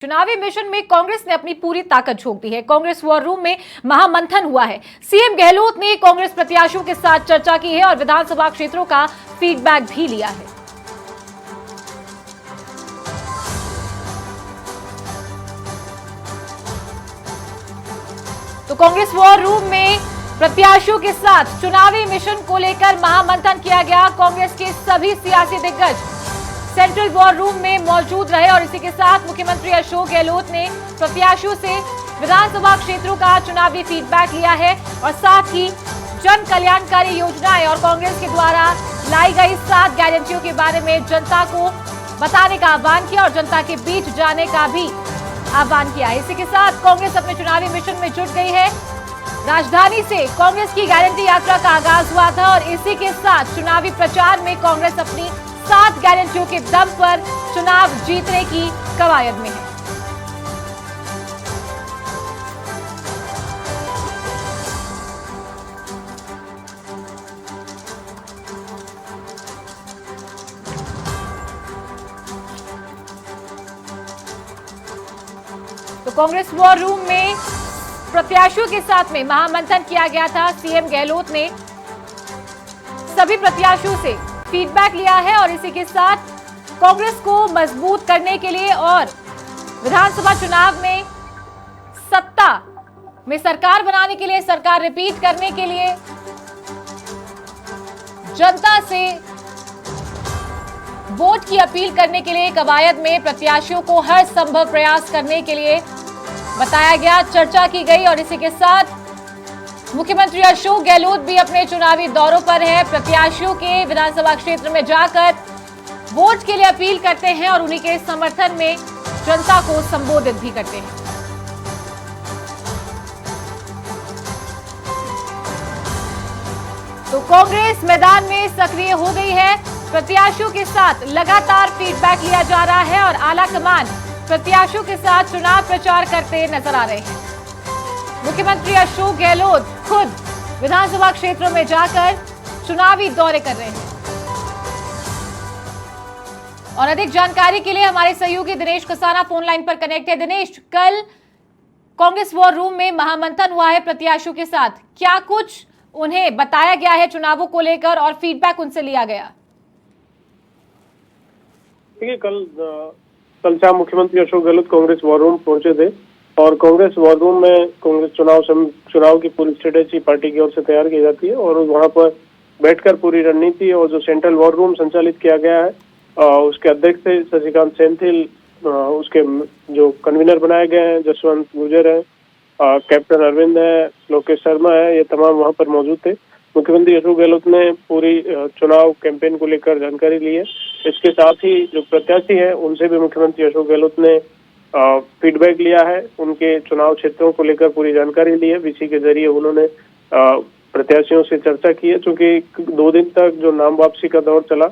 चुनावी मिशन में कांग्रेस ने अपनी पूरी ताकत झोंक दी है। कांग्रेस वॉर रूम में महामंथन हुआ है। सीएम गहलोत ने कांग्रेस प्रत्याशियों के साथ चर्चा की है और विधानसभा क्षेत्रों का फीडबैक भी लिया है। तो कांग्रेस वॉर रूम में प्रत्याशियों के साथ चुनावी मिशन को लेकर महामंथन किया गया। कांग्रेस के सभी सियासी दिग्गज सेंट्रल वॉर रूम में मौजूद रहे और इसी के साथ मुख्यमंत्री अशोक गहलोत ने प्रत्याशियों से विधानसभा क्षेत्रों का चुनावी फीडबैक लिया है और साथ ही जन कल्याणकारी योजनाएं और कांग्रेस के द्वारा लाई गई 7 गारंटियों के बारे में जनता को बताने का आह्वान किया और जनता के बीच जाने का भी आह्वान किया। इसी के साथ कांग्रेस अपने चुनावी मिशन में जुट गई है। राजधानी से कांग्रेस की गारंटी यात्रा का आगाज हुआ था और इसी के साथ चुनावी प्रचार में कांग्रेस अपनी 7 गारंटियों के दम पर चुनाव जीतने की कवायद में है। तो कांग्रेस वॉर रूम में प्रत्याशियों के साथ में महामंथन किया गया था। सीएम गहलोत ने सभी प्रत्याशियों से फीडबैक लिया है और इसी के साथ कांग्रेस को मजबूत करने के लिए और विधानसभा चुनाव में सत्ता में सरकार बनाने के लिए, सरकार रिपीट करने के लिए जनता से वोट की अपील करने के लिए कवायद में प्रत्याशियों को हर संभव प्रयास करने के लिए बताया गया, चर्चा की गई और इसी के साथ मुख्यमंत्री अशोक गहलोत भी अपने चुनावी दौरों पर है। प्रत्याशियों के विधानसभा क्षेत्र में जाकर वोट के लिए अपील करते हैं और उन्हीं के समर्थन में जनता को संबोधित भी करते हैं। तो कांग्रेस मैदान में सक्रिय हो गई है। प्रत्याशियों के साथ लगातार फीडबैक लिया जा रहा है और आला कमान प्रत्याशियों के साथ चुनाव प्रचार करते नजर आ रहे हैं। मुख्यमंत्री अशोक गहलोत खुद विधानसभा क्षेत्रों में जाकर चुनावी दौरे कर रहे हैं और अधिक जानकारी के लिए हमारे सहयोगी दिनेश कसाना फोन लाइन पर कनेक्ट है। दिनेश, कल कांग्रेस वॉर रूम में महामंथन हुआ है प्रत्याशियों के साथ, क्या कुछ उन्हें बताया गया है चुनावों को लेकर और फीडबैक उनसे लिया गया? देखिए, कल शाम मुख्यमंत्री अशोक गहलोत कांग्रेस वॉर रूम पहुंचे थे और कांग्रेस वॉर रूम में कांग्रेस चुनाव की पूरी स्ट्रेटेजी पार्टी की ओर से तैयार की जाती है और वहां पर बैठकर पूरी रणनीति और जो सेंट्रल वॉर रूम संचालित किया गया है उसके अध्यक्ष थे शशिकांत सेंथिल, उसके जो कन्वीनर बनाए गए हैं जसवंत गुर्जर है, कैप्टन अरविंद है, लोकेश शर्मा है, ये तमाम वहां पर मौजूद थे। मुख्यमंत्री अशोक गहलोत ने पूरी चुनाव कैंपेन को लेकर जानकारी ली है। इसके साथ ही जो प्रत्याशी है उनसे भी मुख्यमंत्री अशोक गहलोत ने फीडबैक लिया है, उनके चुनाव क्षेत्रों को लेकर पूरी जानकारी ली है। वीसी के जरिए उन्होंने प्रत्याशियों से चर्चा की है। चूंकि 2 दिन तक जो नाम वापसी का दौर चला,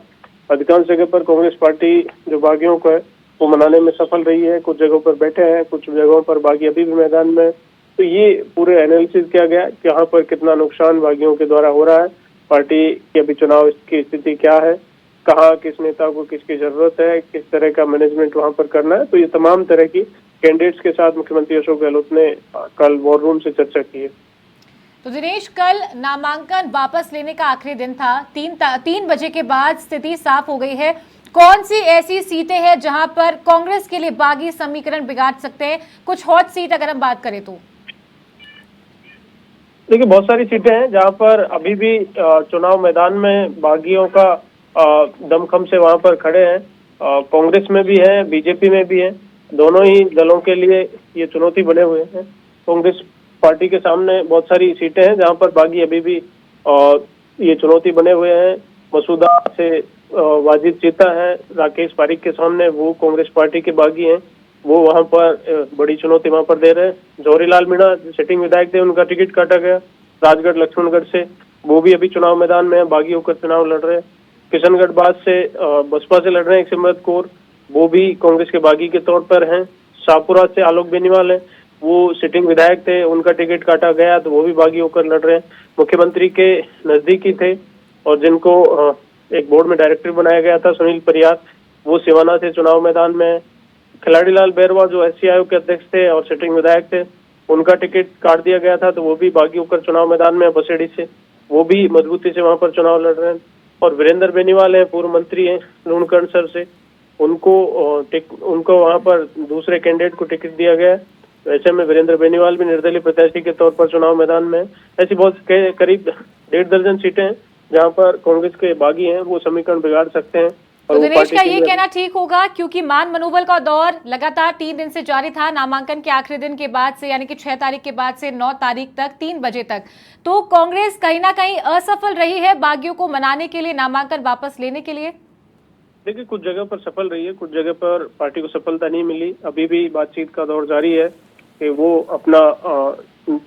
अधिकांश जगह पर कांग्रेस पार्टी जो बागियों को है वो मनाने में सफल रही है। कुछ जगहों पर बैठे हैं, कुछ जगहों पर बागी अभी भी मैदान में। तो ये पूरे एनालिसिस किया गया कि यहाँ पर कितना नुकसान बागियों के द्वारा हो रहा है, पार्टी की अभी चुनाव की स्थिति क्या है, कहाँ किस नेता को किसकी जरूरत है, किस तरह का मैनेजमेंट वहां पर करना है। तो ये तमाम तरह की कैंडिडेट्स के साथ मुख्यमंत्री अशोक गहलोत ने कल वॉर रूम से चर्चा की है। तो दिनेश, कल नामांकन वापस लेने का आखिरी दिन था। 3 बजे के बाद स्थिति साफ हो गई है। कौन सी ऐसी सीटें हैं जहां पर कांग्रेस के लिए बागी समीकरण बिगाड़ सकते हैं? कुछ हॉट सीट अगर हम बात करें तो देखिए, बहुत सारी सीटें हैं जहां पर अभी भी चुनाव मैदान में बागियों का दमखम से वहां पर खड़े हैं। कांग्रेस में भी है, बीजेपी में भी है, दोनों ही दलों के लिए ये चुनौती बने हुए हैं। कांग्रेस पार्टी के सामने बहुत सारी सीटें हैं जहां पर बागी अभी भी ये चुनौती बने हुए हैं। मसूदा से वाजिद चीता है, राकेश पारिक के सामने, वो कांग्रेस पार्टी के बागी हैं, वो वहां पर बड़ी चुनौती वहां पर दे रहे हैं। जौहरीलाल मीणा सिटिंग विधायक थे, उनका टिकट काटा गया राजगढ़ लक्ष्मणगढ़ से, वो भी अभी चुनाव मैदान में है, बागी होकर चुनाव लड़ रहे हैं। किशनगढ़ बाद से बसपा से लड़ रहे हैं सिमरत कौर, वो भी कांग्रेस के बागी के तौर पर हैं। शाहपुरा से आलोक बेनीवाल है, वो सिटिंग विधायक थे, उनका टिकट काटा गया तो वो भी बागी होकर लड़ रहे हैं। मुख्यमंत्री के नजदीकी थे और जिनको एक बोर्ड में डायरेक्टर बनाया गया था, सुनील परियार, वो सिवाना से चुनाव मैदान में। खिलाड़ीलाल बैरवा जो एससी आयोग के अध्यक्ष थे और सिटिंग विधायक थे, उनका टिकट काट दिया गया था, तो वो भी बागी होकर चुनाव मैदान में बसेड़ी से, वो भी मजबूती से वहां पर चुनाव लड़ रहे हैं। और वीरेंद्र बेनीवाल है, पूर्व मंत्री हैं लूणकरण सर से, उनको वहां पर दूसरे कैंडिडेट को टिकट दिया गया है। ऐसे में वीरेंद्र बेनीवाल भी निर्दलीय प्रत्याशी के तौर पर चुनाव मैदान में। ऐसी बहुत करीब 1.5 दर्जन सीटें हैं जहां पर कांग्रेस के बागी हैं, वो समीकरण बिगाड़ सकते हैं। तो दिनेश का ये कहना ठीक होगा, क्योंकि मान मनोबल का दौर लगातार 3 दिन से जारी था, नामांकन के आखिरी दिन के बाद से, यानी कि 6 तारीख के बाद से 9 तारीख तक 3 बजे तक, तो कांग्रेस कहीं ना कहीं असफल रही है बागियों को मनाने के लिए, नामांकन वापस लेने के लिए। देखिए, कुछ जगह पर सफल रही है, कुछ जगह पर पार्टी को सफलता नहीं मिली। अभी भी बातचीत का दौर जारी है कि वो अपना,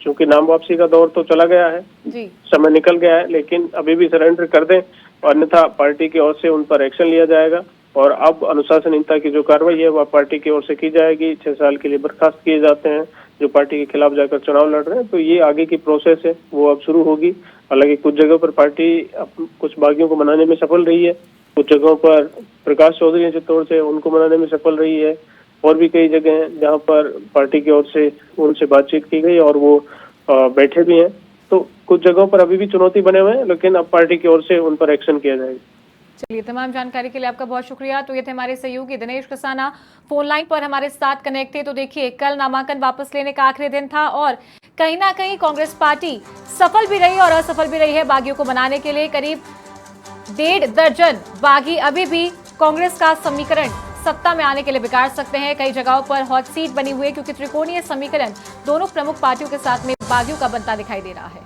चूंकि नाम वापसी का दौर तो चला गया है जी, समय निकल गया है, लेकिन अभी भी सरेंडर कर दें, अन्यथा पार्टी की ओर से उन पर एक्शन लिया जाएगा। और अब अनुशासनहीनता की जो कार्रवाई है वह पार्टी की ओर से की जाएगी। 6 साल के लिए बर्खास्त किए जाते हैं जो पार्टी के खिलाफ जाकर चुनाव लड़ रहे हैं, तो ये आगे की प्रोसेस है, वो अब शुरू होगी। हालांकि कुछ जगह पर पार्टी कुछ बागियों को मनाने में सफल रही है, कुछ जगहों पर प्रकाश चौधरी चित्तौड़ से उनको मनाने में सफल रही है, और भी कई जगह हैं जहां पर पार्टी की ओर से उनसे बातचीत की गई और वो बैठे भी हैं। तो कुछ जगहों पर अभी भी चुनौती बने हुए हैं, लेकिन अब पार्टी की ओर से उन पर एक्शन किया जाएगा। चलिए, तमाम जानकारी के लिए आपका बहुत शुक्रिया। तो ये थे हमारे सहयोगी दिनेश कसाना, फोन लाइन पर हमारे साथ कनेक्ट थे। तो देखिए, कल नामांकन वापस लेने का आखिरी दिन था और कहीं ना कहीं कांग्रेस पार्टी सफल भी रही और असफल भी रही है बागियों को मनाने के लिए। करीब 1.5 दर्जन बागी अभी भी कांग्रेस का समीकरण सत्ता में आने के लिए बिगाड़ सकते हैं। कई जगहों पर हॉट सीट बनी हुई है, क्योंकि त्रिकोणीय समीकरण दोनों प्रमुख पार्टियों के साथ में बागियों का बनता दिखाई दे रहा है।